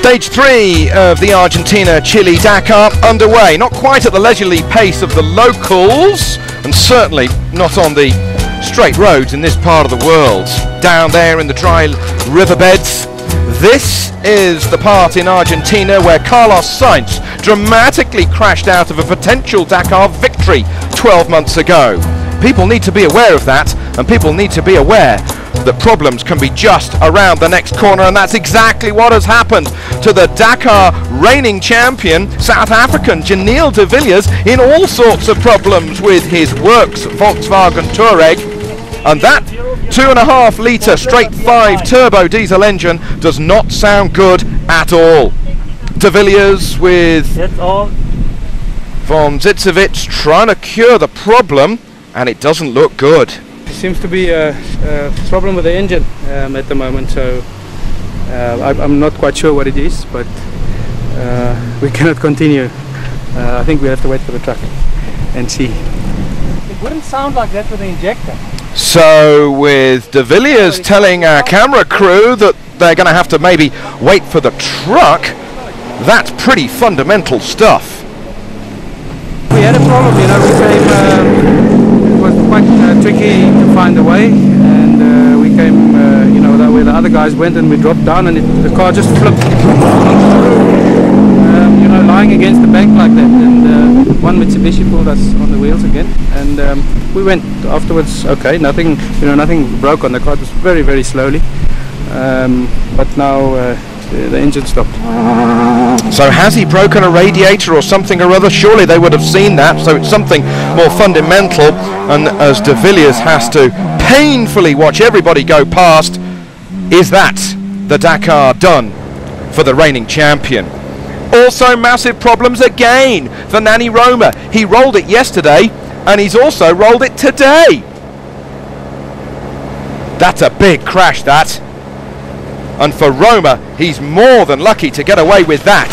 Stage 3 of the Argentina-Chile Dakar underway. Not quite at the leisurely pace of the locals, and certainly not on the straight roads in this part of the world. Down there in the dry riverbeds, this is the part in Argentina where Carlos Sainz dramatically crashed out of a potential Dakar victory 12 months ago. People need to be aware of that, and people need to be aware that problems can be just around the next corner, and that's exactly what has happened to the Dakar reigning champion, South African Janeel de Villiers, in all sorts of problems with his works Volkswagen Touareg. And that 2.5 litre straight 5 turbo diesel engine does not sound good at all. De Villiers with von Zitzewitz trying to cure the problem, and it doesn't look good. Seems to be a problem with the engine at the moment, so I'm not quite sure what it is, but we cannot continue. I think we have to wait for the truck and see. It wouldn't sound like that with the injector. So with De Villiers telling our camera crew that they're going to have to maybe wait for the truck, that's pretty fundamental stuff. We had a problem, you know, we came, it was quite tricky to find a way, and we came, you know, where the other guys went, and we dropped down, and the car just flipped, you know, lying against the bank like that, and one Mitsubishi pulled us on the wheels again, and we went afterwards, okay, nothing, you know, nothing broke on the car, it was very, very slowly, but now the engine stopped. So has he broken a radiator or something or other? Surely they would have seen that, so it's something more fundamental, and as De Villiers has to painfully watch everybody go past, is that the Dakar done for the reigning champion? Also massive problems again for Nani Roma. He rolled it yesterday, and he's also rolled it today. That's a big crash, that. And for Roma, he's more than lucky to get away with that.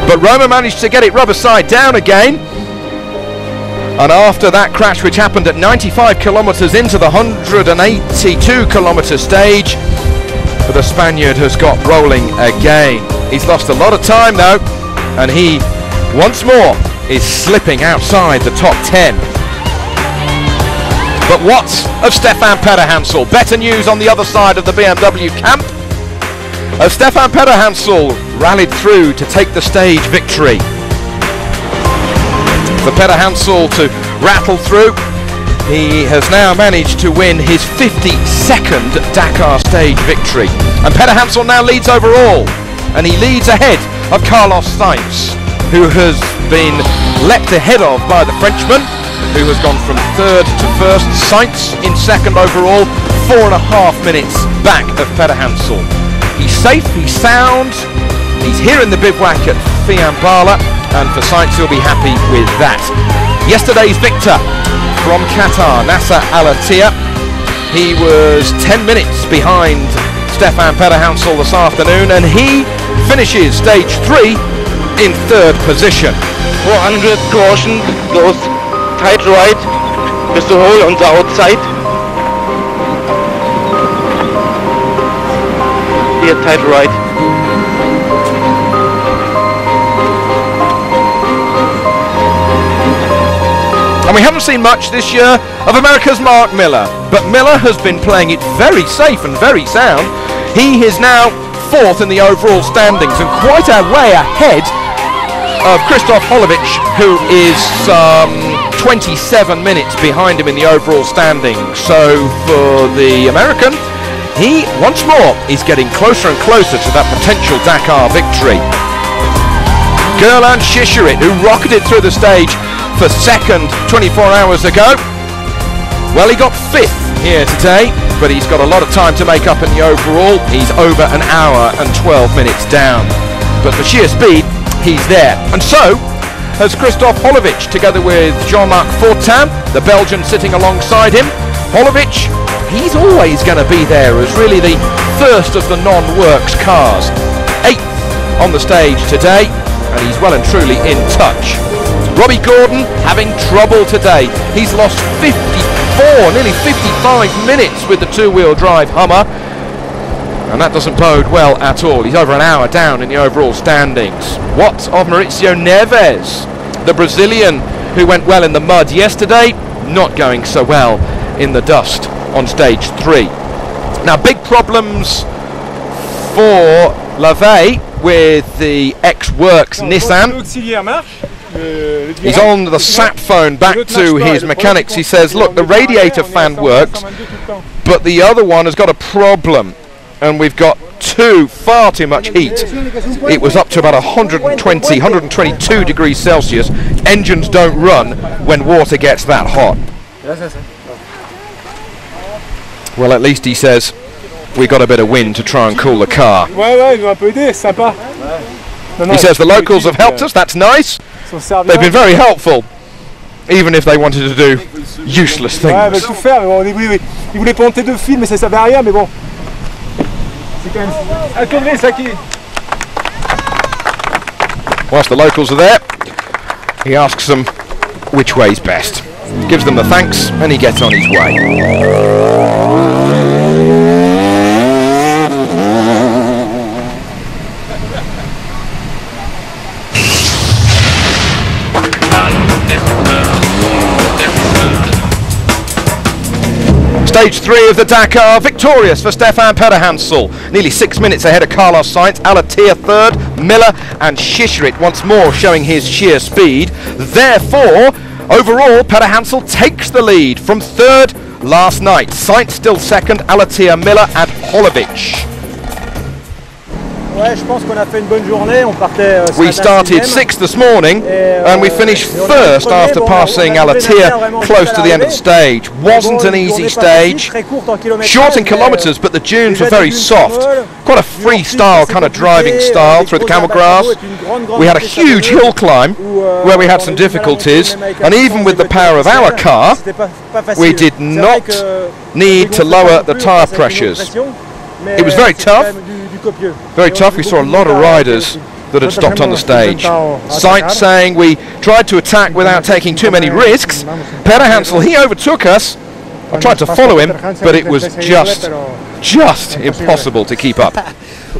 But Roma managed to get it rubber side down again. And after that crash, which happened at 95 kilometres into the 182 kilometre stage, the Spaniard has got rolling again. He's lost a lot of time though, and he once more is slipping outside the top 10. But what of Stefan Pederhansel? Better news on the other side of the BMW camp. As Stefan Pederhansel rallied through to take the stage victory. For Pederhansel to rattle through, he has now managed to win his 52nd Dakar stage victory. And Pederhansel now leads overall, and he leads ahead of Carlos Sainz, who has been leapt ahead of by the Frenchman, who has gone from third to first. Sainz in second overall, 4.5 minutes back of Pederhansel. He's safe, he's sound, he's here in the bivouac at Fiambala, and for Sainz he'll be happy with that. Yesterday's victor from Qatar, Nasser Al-Attiyah, he was 10 minutes behind Stefan Pederhansel this afternoon, and he finishes stage 3 in third position. 400 caution, goes tight right with the hole on the outside. Here, tight right. And we haven't seen much this year of America's Mark Miller, but Miller has been playing it very safe and very sound. He is now fourth in the overall standings and quite a way ahead of Christoph Holovic, who is 27 minutes behind him in the overall standing. So for the American, he once more is getting closer and closer to that potential Dakar victory. Gerland Shishirit, who rocketed through the stage for second 24 hours ago, well, he got fifth here today, but he's got a lot of time to make up in the overall. He's over an hour and 12 minutes down, but for sheer speed, he's there. And so has Christoph Holovic, together with Jean-Marc Fortin, the Belgian sitting alongside him. Holovic, he's always going to be there as really the first of the non-works cars. 8th on the stage today, and he's well and truly in touch. Robbie Gordon having trouble today. He's lost 54, nearly 55 minutes with the two-wheel drive Hummer. And that doesn't bode well at all. He's over an hour down in the overall standings. What of Maurizio Neves, the Brazilian who went well in the mud yesterday? Not going so well in the dust on stage 3. Now, big problems for Lavey with the ex-Works Nissan. He's on the sat phone back to his mechanics. He says, look, the radiator fan works, but the other one has got a problem. And we've got far too much heat. It was up to about 120, 122 degrees Celsius. Engines don't run when water gets that hot. Well, at least he says we got a bit of wind to try and cool the car. He says the locals have helped us, that's nice. They've been very helpful, even if they wanted to do useless things. Whilst the locals are there, he asks them which way's best. Gives them the thanks and he gets on his way. Stage 3 of the Dakar, victorious for Stefan Pederhansel. Nearly 6 minutes ahead of Carlos Sainz, Alatia third, Miller and Shishirit once more showing his sheer speed. Therefore, overall, Pederhansel takes the lead from third last night. Sainz still second, Alatia, Miller and Holovic. We started 6th this morning and we finished first after passing Alatia close to the end of the stage. Wasn't an easy stage, short in kilometres, but the dunes were very soft. Quite a freestyle kind of driving style through the camel grass. We had a huge hill climb where we had some difficulties, and even with the power of our car, we did not need to lower the tyre pressures. It was very tough. Very tough. We saw a lot of riders that had stopped on the stage. Sainz saying we tried to attack without taking too many risks. Pederhansel, he overtook us. I tried to follow him, but it was just impossible to keep up.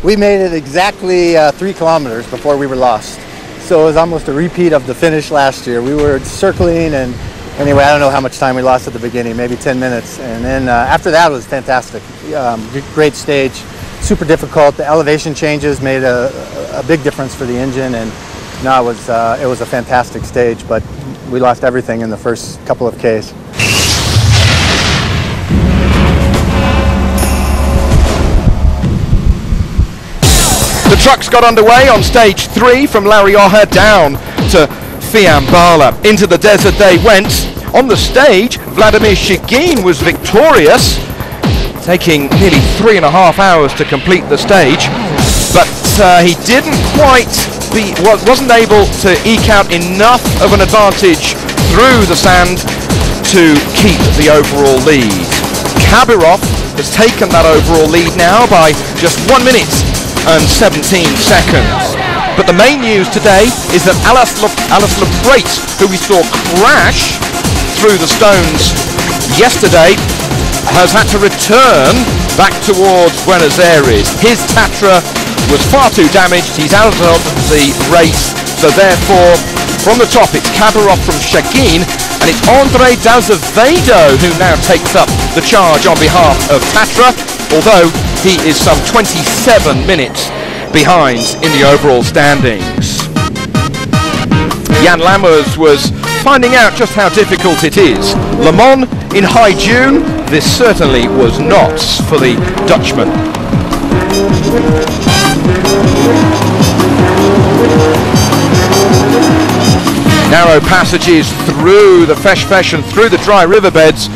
We made it exactly 3 kilometers before we were lost. So it was almost a repeat of the finish last year. We were circling, and anyway, I don't know how much time we lost at the beginning, maybe 10 minutes. And then after that, it was fantastic. Great stage. Super difficult. The elevation changes made a big difference for the engine, and no, it was a fantastic stage, but we lost everything in the first couple of Ks. The trucks got underway on stage 3 from La Rioja down to Fiambala. Into the desert they went. On the stage, Vladimir Shigin was victorious, taking nearly 3.5 hours to complete the stage, but he wasn't able to eke out enough of an advantage through the sand to keep the overall lead. Kabirov has taken that overall lead now by just 1 minute and 17 seconds. But the main news today is that Alice Lebrate, who we saw crash through the stones yesterday, has had to return back towards Buenos Aires. His Tatra was far too damaged. He's out of the race. So therefore, from the top, it's Kabirov from Shagin, and it's Andre D'azevedo who now takes up the charge on behalf of Tatra, although he is some 27 minutes behind in the overall standings. Jan Lammers was finding out just how difficult it is. Le Mans in high June, this certainly was not for the Dutchman. Narrow passages through the Fesh and through the dry riverbeds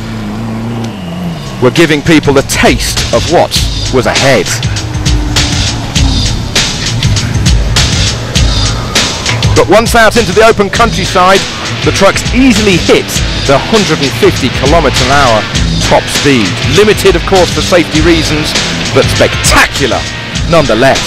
were giving people a taste of what was ahead. But once out into the open countryside, the trucks easily hit the 150 km/h top speed. Limited, of course, for safety reasons, but spectacular nonetheless.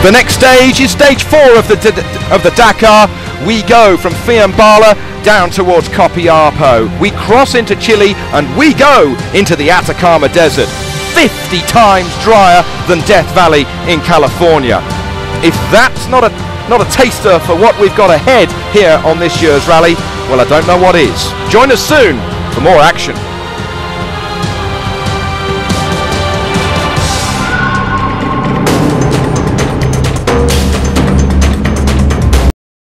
The next stage is stage 4 of the Dakar. We go from Fiambala down towards Copiapo. We cross into Chile and we go into the Atacama Desert, 50 times drier than Death Valley in California. If that's not a taster for what we've got ahead here on this year's rally, well, I don't know what is. Join us soon for more action.